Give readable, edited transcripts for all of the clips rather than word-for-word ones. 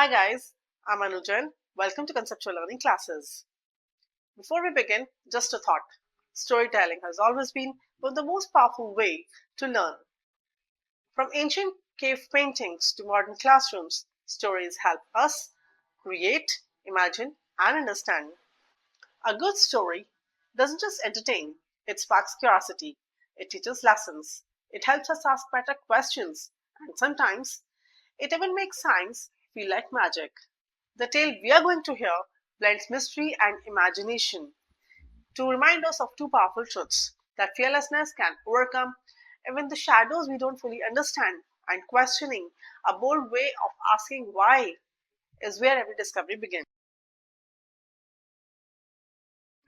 Hi guys, I'm Anujan. Welcome to Conceptual Learning Classes. Before we begin, just a thought. Storytelling has always been one of the most powerful way to learn. From ancient cave paintings to modern classrooms, stories help us create, imagine, and understand. A good story doesn't just entertain, it sparks curiosity. It teaches lessons. It helps us ask better questions. And sometimes it even makes science feel like magic. The tale we are going to hear blends mystery and imagination to remind us of two powerful truths that fearlessness can overcome even the shadows we don't fully understand, and questioning, a bold way of asking why, is where every discovery begins.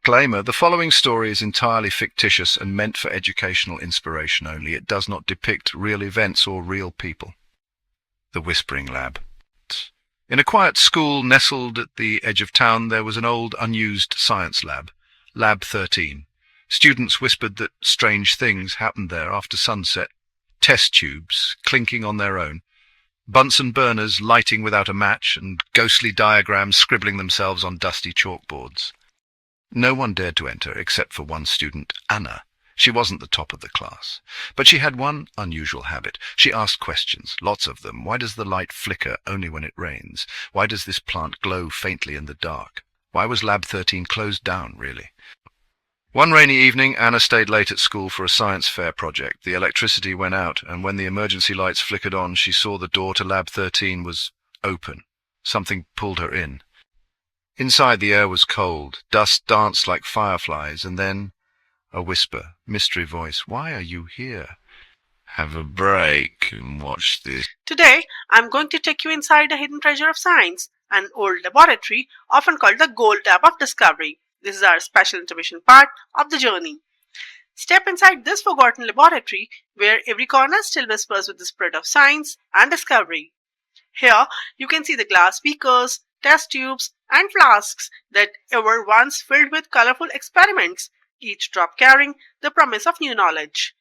Disclaimer: the following story is entirely fictitious and meant for educational inspiration only. It does not depict real events or real people. The Whispering Lab. In a quiet school nestled at the edge of town, there was an old, unused science lab, Lab 13. Students whispered that strange things happened there after sunset. Test tubes clinking on their own, Bunsen burners lighting without a match, and ghostly diagrams scribbling themselves on dusty chalkboards. No one dared to enter except for one student, Anna. She wasn't the top of the class, but she had one unusual habit. She asked questions, lots of them. Why does the light flicker only when it rains? Why does this plant glow faintly in the dark? Why was Lab 13 closed down, really? One rainy evening, Anna stayed late at school for a science fair project. The electricity went out, and when the emergency lights flickered on, she saw the door to Lab 13 was open. Something pulled her in. Inside, the air was cold. Dust danced like fireflies, and then a whisper, mystery voice. Why are you here? Have a break and watch this. Today, I'm going to take you inside a hidden treasure of science, an old laboratory often called the gold tap of discovery. This is our special intermission part of the journey. Step inside this forgotten laboratory where every corner still whispers with the spirit of science and discovery. Here, you can see the glass beakers, test tubes, and flasks that were once filled with colorful experiments, each drop carrying the promise of new knowledge.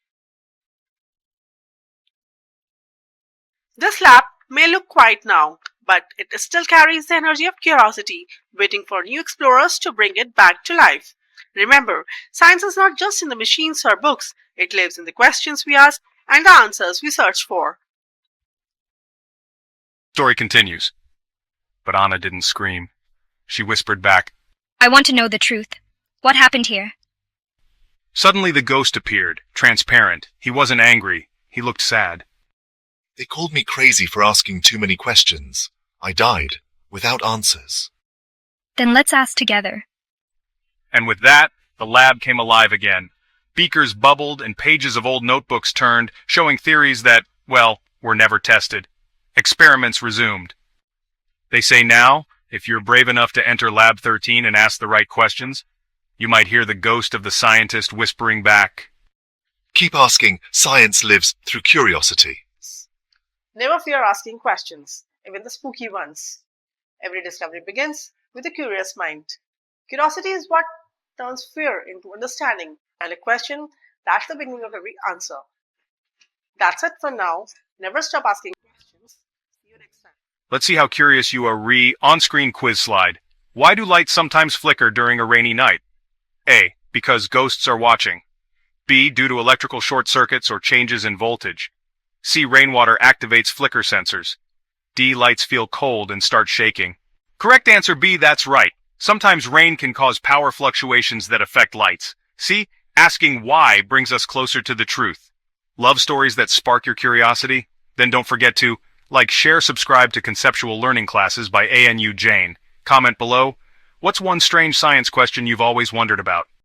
This lab may look quiet now, but it still carries the energy of curiosity, waiting for new explorers to bring it back to life. Remember, science is not just in the machines or books, it lives in the questions we ask and the answers we search for. Story continues. But Anna didn't scream. She whispered back, I want to know the truth. What happened here? Suddenly the ghost appeared, transparent. He wasn't angry. He looked sad. They called me crazy for asking too many questions. I died, without answers. Then let's ask together. And with that, the lab came alive again. Beakers bubbled and pages of old notebooks turned, showing theories that, well, were never tested. Experiments resumed. They say now, if you're brave enough to enter Lab 13 and ask the right questions, you might hear the ghost of the scientist whispering back. Keep asking. Science lives through curiosity. Never fear asking questions, even the spooky ones. Every discovery begins with a curious mind. Curiosity is what turns fear into understanding, and a question, that's the beginning of every answer. That's it for now. Never stop asking questions. See you next time. Let's see how curious you are. On-screen quiz slide. Why do lights sometimes flicker during a rainy night? A. Because ghosts are watching. B. Due to electrical short circuits or changes in voltage. C. Rainwater activates flicker sensors. D. Lights feel cold and start shaking. Correct answer B, that's right. Sometimes rain can cause power fluctuations that affect lights. See, asking why brings us closer to the truth. Love stories that spark your curiosity? Then don't forget to like, share, subscribe to Conceptual Learning Classes by Jain. Comment below, what's one strange science question you've always wondered about?